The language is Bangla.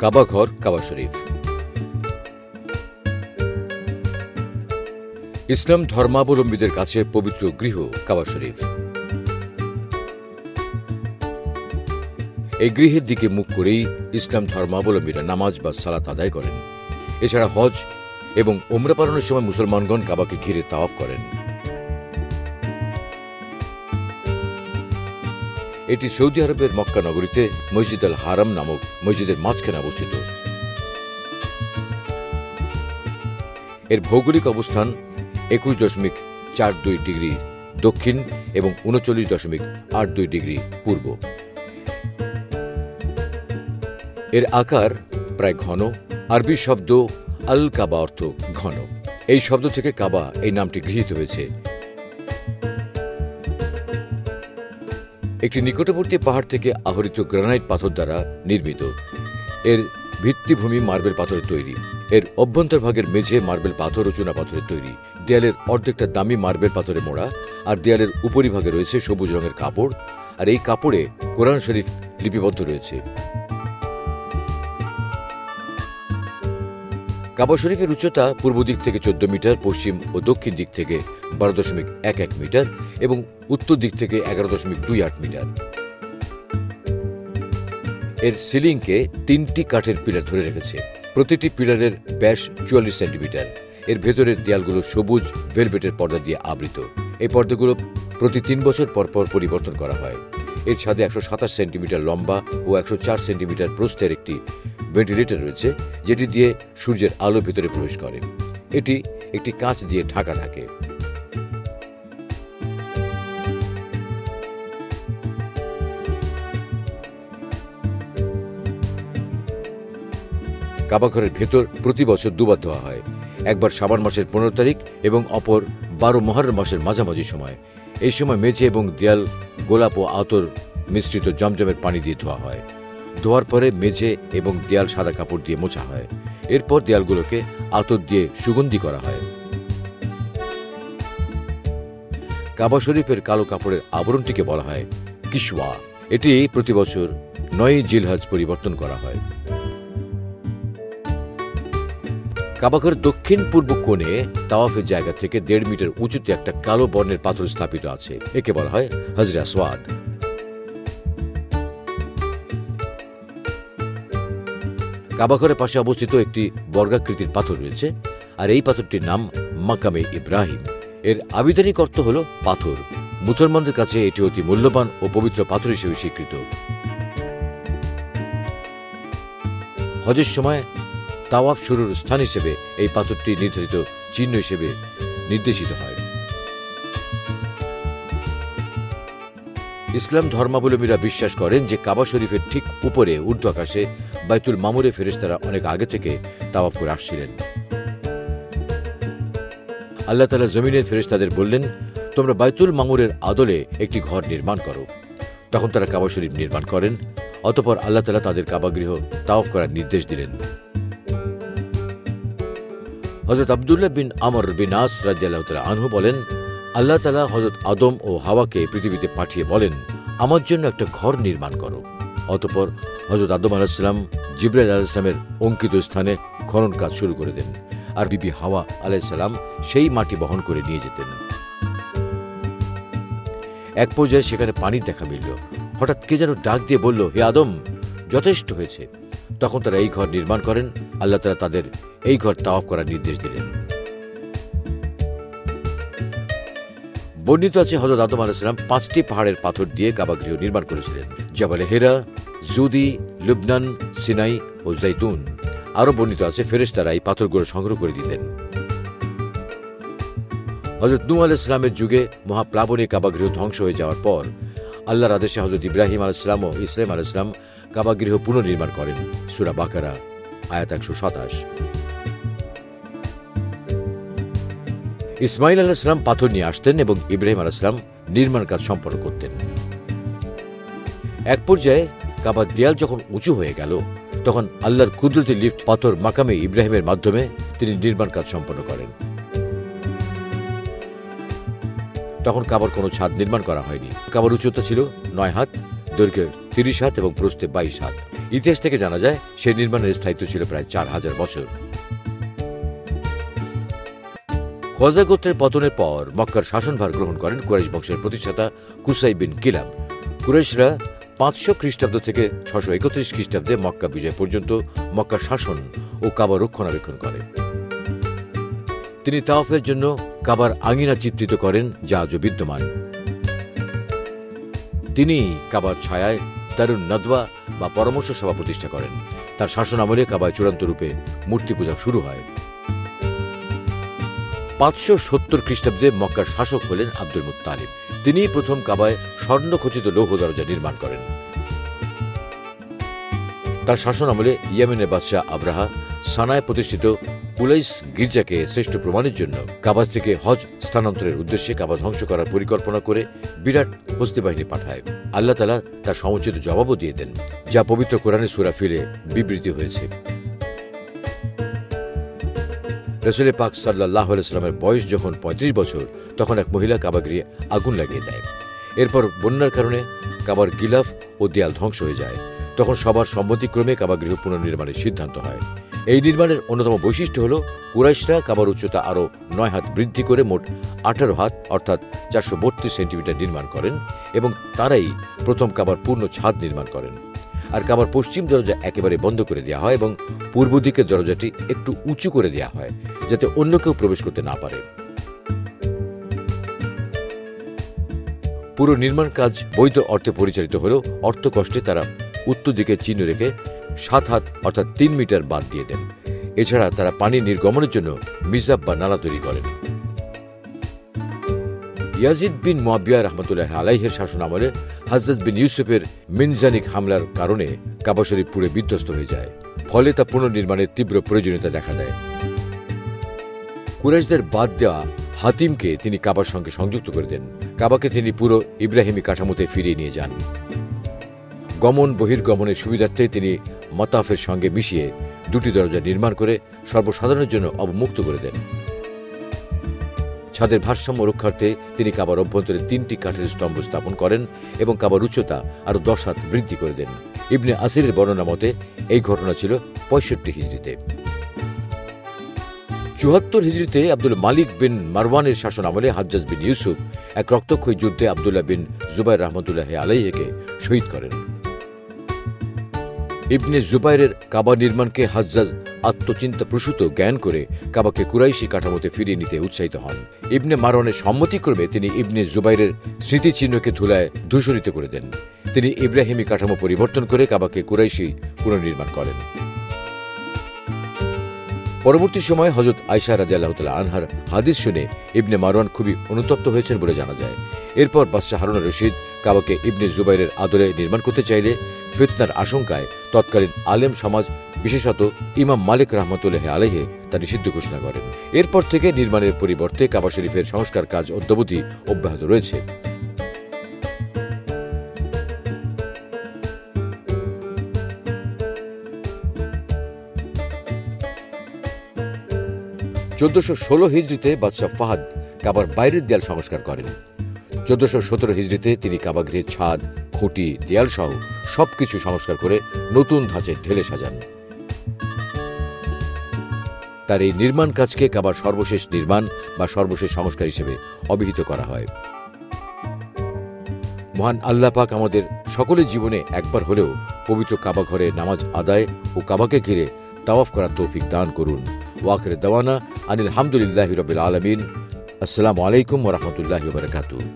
কাবা ঘর, কাবা শরীফ। ইসলাম ধর্মাবলম্বীদের কাছে পবিত্র গৃহ কাবা শরীফ। এই গৃহের দিকে মুখ করেই ইসলাম ধর্মাবলম্বীরা নামাজ বা সালাত আদায় করেন। এছাড়া হজ এবং উমরা পালনের সময় মুসলমানগণ কাবাকে ঘিরে তাওয়াফ করেন। এটি সৌদি আরবের মক্কা নগরীতে মসজিদ আল হারাম নামক মসজিদের মাঝখানে অবস্থিত। এর ভৌগোলিক অবস্থান 21.42 ডিগ্রি দক্ষিণ এবং 39.82 ডিগ্রি পূর্ব। এর আকার প্রায় ঘন। আরবি শব্দ আল কাবা অর্থ ঘন। এই শব্দ থেকে কাবা এই নামটি গৃহীত হয়েছে। একটি নিকটবর্তী পাহাড় থেকে আহরিত গ্রানাইট পাথর দ্বারা নির্মিত। এর ভিত্তিভূমি মার্বেল পাথরের তৈরি। এর অভ্যন্তরভাগের মেঝে মার্বেল পাথর ও চুনা পাথরের তৈরি। দেয়ালের অর্ধেকটা দামি মার্বেল পাথরে মোড়া, আর দেয়ালের উপরিভাগে রয়েছে সবুজ রঙের কাপড়, আর এই কাপড়ে কোরআন শরীফ লিপিবদ্ধ রয়েছে। কাবা শরীফের উচ্চতা পূর্ব দিক থেকে 14 মিটার, পশ্চিম ও দক্ষিণ দিক থেকে 12.11 মিটার এবং উত্তর দিক থেকে 11.28 মিটার। এর সিলিংকে 3টি কাঠের পিলার ধরে রেখেছে। প্রতিটি পিলারের ব্যাস 44 সেন্টিমিটার। এর ভেতরের দেয়ালগুলো সবুজ ভেলভেটের পর্দা দিয়ে আবৃত। এই পর্দাগুলো প্রতি 3 বছর পর পর পরিবর্তন করা হয়। এর ছাদে 127 সেন্টিমিটার লম্বা ও 104 সেন্টিমিটার প্রস্থের একটি ভেন্টিলেটর রয়েছে, যেটি দিয়ে সূর্যের আলো ভেতরে প্রবেশ করে। এটি একটি কাঁচ দিয়ে ঢাকা থাকে। কাবাঘরের ভেতর প্রতি বছর দুবার ধোয়া হয়। একবার শাবান মাসের 15 তারিখ এবং অপর 12 মুহররম মাসের মাঝামাঝি সময়। এই সময় মেঝে এবং দেয়াল গোলাপ ও আতর মিশ্রিত জমজমের পানি দিয়ে ধোয়া হয়। ধোয়ার পরে মেঝে এবং দেয়াল সাদা কাপড় দিয়ে মোছা হয়। এরপর দেয়ালগুলোকে আতর দিয়ে সুগন্ধি করা হয়। কাবা শরীফের কালো কাপড়ের আবরণটিকে বলা হয় কিশওয়া। এটি প্রতি বছর 9 জিলহজ পরিবর্তন করা হয়। কাবাঘরের দক্ষিণ পূর্ব কোণে তাওয়াফের জায়গা থেকে 1.5 মিটার উঁচুতে একটা কালো বর্ণের পাথর স্থাপিত আছে। একে বলা হয় হজরে আসওয়াদ। কাবাঘরের পাশে অবস্থিত একটি বর্গাকৃতির পাথর রয়েছে, আর এই পাথরটির নাম মাকামে ইব্রাহিম। এর আবিধানিক অর্থ হল পাথর। মুসলমানদের কাছে এটি অতি মূল্যবান ও পবিত্র পাথর হিসেবে স্বীকৃত। হজের সময় তাওয়াফ শুরুর স্থান হিসেবে এই পাথরটি নির্ধারিত চিহ্ন হিসেবে নির্দেশিত হয়। ইসলাম ধর্মাবলম্বীরা বিশ্বাস করেন যে কাবা শরীফের ঠিক উপরে ঊর্ধ্ব আকাশে বাইতুল মামুরে ফেরেশতারা অনেক আগে থেকে তাওয়াফ করে আসছিলেন। আল্লাহ তাআলা জমিনের ফেরেশতাদের বললেন, তোমরা বাইতুল মামুরের আদলে একটি ঘর নির্মাণ করো। তখন তারা কাবা শরীফ নির্মাণ করেন। অতঃপর আল্লাহ তাআলা তাদের কাবা গৃহ তাওয়াফ করার নির্দেশ দিলেন। হযরত আব্দুল্লাহ বিন আমর বিন আস রাদিয়াল্লাহু তাআলা আনহু বলেন, আল্লাহ তাআলা হযরত আদম ও হাওয়াকে পৃথিবীতে পাঠিয়ে বলেন, আমার জন্য একটা ঘর নির্মাণ করো। অতঃপর হযরত আদম আলাইহিস সালাম জিবরাইল আলাইহিস সালামের অঙ্কিত স্থানে খনন কাজ শুরু করে দেন, আর বিবি হাওয়া আলাইহিস সালাম সেই মাটি বহন করে নিয়ে যেতেন। এক পর্যায়ে সেখানে পানির দেখা মিলল। হঠাৎ কে যেন ডাক দিয়ে বলল, হে আদম, যথেষ্ট হয়েছে। তখন তারা এই ঘর নির্মাণ করেন। আল্লাহ তাআলা তাদের এই ঘর তাওয়াফ করার নির্দেশ দিলেন। বর্ণিত আছে হযরত আদম আলাইহিস সালাম 5টি পাহাড়ের পাথর দিয়ে কাবা গৃহ নির্মাণ করেছিলেন: জাবালে হেরা, জুদি, লুবনান, সিনাই ও জাইতুন। আরও বর্ণিত আছে ফেরেশতারা এই পাথরগুলো সংগ্রহ করে দিতেন। হযরত নূহ আলাইহিস সালামের যুগে মহাপ্লাবনে কাবা গৃহ ধ্বংস হয়ে যাওয়ার পর আল্লাহর আদেশে হযরত ইব্রাহিম আলাইহিস সালাম ও ইসমাঈল আলাইহিস সালাম কাবা গৃহ পুনর্নির্মাণ করেন। সূরা বাকারা আয়াত 127। ইসমাঈল আলাইহিস সালাম পাথর নিয়ে আসতেন এবং ইব্রাহিম আলাইহিস সালাম নির্মাণ কাজ সম্পন্ন করতেন। এক পর্যায়ে কাবার দেয়াল যখন উঁচু হয়ে গেল, তখন আল্লাহর কুদরতি লিফট পাথর মাকামে ইব্রাহিমের মাধ্যমে তিনি নির্মাণ কাজ সম্পন্ন করেন। তখন কাবার কোনো ছাদ নির্মাণ করা হয়নি। কাবার উচ্চতা ছিল 9 হাত, দৈর্ঘ্যে 30 হাত এবং প্রস্থে 22 হাত। ইতিহাস থেকে জানা যায় সেই নির্মাণের স্থায়িত্ব ছিল প্রায় 4000 বছর। খোয়াজা গোত্রের পতনের পর মক্কার শাসনভার গ্রহণ করেন কুরাইশ বংশের প্রতিষ্ঠাতা কুসাই বিন কিলাব। কুরাইশরা 500 খ্রিস্টাব্দ থেকে 631 খ্রিস্টাব্দে মক্কা বিজয় পর্যন্ত মক্কার শাসন ও কাবা রক্ষণাবেক্ষণ করে। তিনি তাওয়াফের জন্য কাবার আঙিনা চিত্রিত করেন, যা আজও বিদ্যমান। তিনি কাবার ছায়ায় দারুন নদওয়া বা পরামর্শ সভা প্রতিষ্ঠা করেন। তার শাসন আমলে কাবায় চূড়ান্ত রূপে মূর্তি পূজা শুরু হয়। 570 খ্রিস্টাব্দে মক্কার শাসক হলেন আব্দুল মুত্তালিব। তিনি প্রথম কাবায় স্বর্ণখচিত লৌহ দরজা নির্মাণ করেন। তার শাসন আমলে ইয়েমেনের বাদশাহ আব্রাহা সানায় প্রতিষ্ঠিত উলাইস গির্জাকে শ্রেষ্ঠ প্রমাণের জন্য কাবা থেকে হজ স্থানান্তরের উদ্দেশ্যে কাবা ধ্বংস করার পরিকল্পনা করে বিরাট হস্তি বাহিনী পাঠায়। আল্লাহ তাআলা তার সমুচিত জবাবও দিয়ে দেন, যা পবিত্র কোরআনের সূরা ফিলে বিবৃতি হয়েছে। রাসূল পাক সাল্লাল্লাহু আলাইহি ওয়াসাল্লামের বয়স যখন 35 বছর, তখন এক মহিলা কাবাগৃহে আগুন লাগিয়ে দেয়। এরপর বন্যার কারণে কাবার গিলাফ ও দেয়াল ধ্বংস হয়ে যায়। তখন সবার সম্মতিক্রমে কাবাগৃহ পুনর্নির্মাণের সিদ্ধান্ত হয়। এই নির্মাণের অন্যতম বৈশিষ্ট্য হল কুরাইশরা কাবার উচ্চতা আরও 9 হাত বৃদ্ধি করে মোট 18 হাত অর্থাৎ 432 সেন্টিমিটার নির্মাণ করেন, এবং তারাই প্রথম কাবার পূর্ণ ছাদ নির্মাণ করেন। আর কাবার পশ্চিম দরজা একেবারে বন্ধ করে দেওয়া হয় এবং পূর্ব দিকের দরজাটি একটু উঁচু করে দেওয়া হয়, যাতে অন্য কেউ প্রবেশ করতে না পারে। পুরো নির্মাণ কাজ বৈধ অর্থে পরিচালিত হলেও অর্থ কষ্টে তারা উত্তর দিকে চিহ্ন রেখে 7 হাত অর্থাৎ 3 মিটার বাদ দিয়ে দেন। এছাড়া তারা পানি নির্গমনের জন্য মিজাব বা নালা তৈরি করেন। ইয়াজিদ বিন মুআবিয়া রাহমাতুল্লাহি আলাইহির শাসন আমলে হযরত বিন ইউসুফের মিনজানিক হামলার কারণে কাবা শরীফ পুড়ে বিধ্বস্ত হয়ে যায়। ফলে তা পুনর্নির্মাণের তীব্র প্রয়োজনীয়তা দেখা দেয়। কুরাইশদের বাদ দেওয়া হাতিমকে তিনি কাবার সঙ্গে সংযুক্ত করে দেন। কাবাকে তিনি পুরো ইব্রাহিমী কাঠামোতে ফিরিয়ে নিয়ে যান। গমন বহির্গমনের সুবিধার্থে তিনি মতাফের সঙ্গে মিশিয়ে 2টি দরজা নির্মাণ করে সর্বসাধারণের জন্য অবমুক্ত করে দেন। ছাদের ভারসাম্য রক্ষার্থে তিনি কাবার অভ্যন্তরে 3টি কাঠের স্তম্ভ স্থাপন করেন এবং কাবার উচ্চতা আরও 10 হাত বৃদ্ধি করে দেন। ইবনে আসিরের বর্ণনা মতে এই ঘটনা ছিল 65 হিজরিতে। 74 হিজরিতে আব্দুল মালিক বিন মারওয়ানের শাসন আমলে হাজ্জাজ বিন ইউসুফ এক রক্তক্ষয়ী যুদ্ধে আব্দুল্লাহ বিন জুবাইর রাহমাতুল্লাহি আলাইহিকে শহীদ করেন। ইবনে জুবাইরের কাবা নির্মাণকে হাজ্জাজ আত্মচিন্তা প্রসূত জ্ঞান করে কাবাকে কুরাইশি কাঠামোতে ফিরিয়ে নিতে উৎসাহিত হন। ইবনে মারওয়ানের সম্মতিক্রমে তিনি ইবনে জুবাইরের স্মৃতিচিহ্নকে ধুলায় ধূসরিত করে দেন। তিনি ইব্রাহিমী কাঠামো পরিবর্তন করে কাবাকে কুরাইশি পুনর্নির্মাণ করেন। পরবর্তী সময়ে হযরত আয়েশা রাদিয়াল্লাহু তাআলা আনহার হাদিস শুনে ইবনে মারওয়ান খুবই অনুতপ্ত হয়েছেন বলে জানা যায়। এরপর বাদশাহ হারুন রশিদ কাবাকে ইবনে জুবাইরের আদলে নির্মাণ করতে চাইলে ফিতনার আশঙ্কায় তৎকালীন আলেম সমাজ, বিশেষত ইমাম মালিক রাহমাতুল্লাহি আলাইহি তা নিষিদ্ধ ঘোষণা করেন। এরপর থেকে নির্মাণের পরিবর্তে কাবা শরীফের সংস্কার কাজ অদ্যাবধি অব্যাহত রয়েছে। 1416 হিজরিতে বাদশাহ ফাহাদ কাবার বাইরের দেয়াল সংস্কার করেন। 1417 হিজরিতে তিনি কাবাগৃহের ছাদ, খুঁটি, দেয়াল সহ সবকিছু সংস্কার করে নতুন ধাঁচে ঢেলে সাজান। তার এই নির্মাণ কাজকে কাবার সর্বশেষ নির্মাণ বা সর্বশেষ সংস্কার হিসেবে অভিহিত করা হয়। মহান আল্লাহ পাক আমাদের সকলের জীবনে একবার হলেও পবিত্র কাবা ঘরে নামাজ আদায় ও কাবাকে ঘিরে তাওয়াফ করার তৌফিক দান করুন। ওয়াখির দাওয়ানা আনিল হামদুলিল্লাহি রাব্বিল আলামিন। আসসালামু আলাইকুম ওয়া রাহমাতুল্লাহি ওয়া বারাকাতুহু।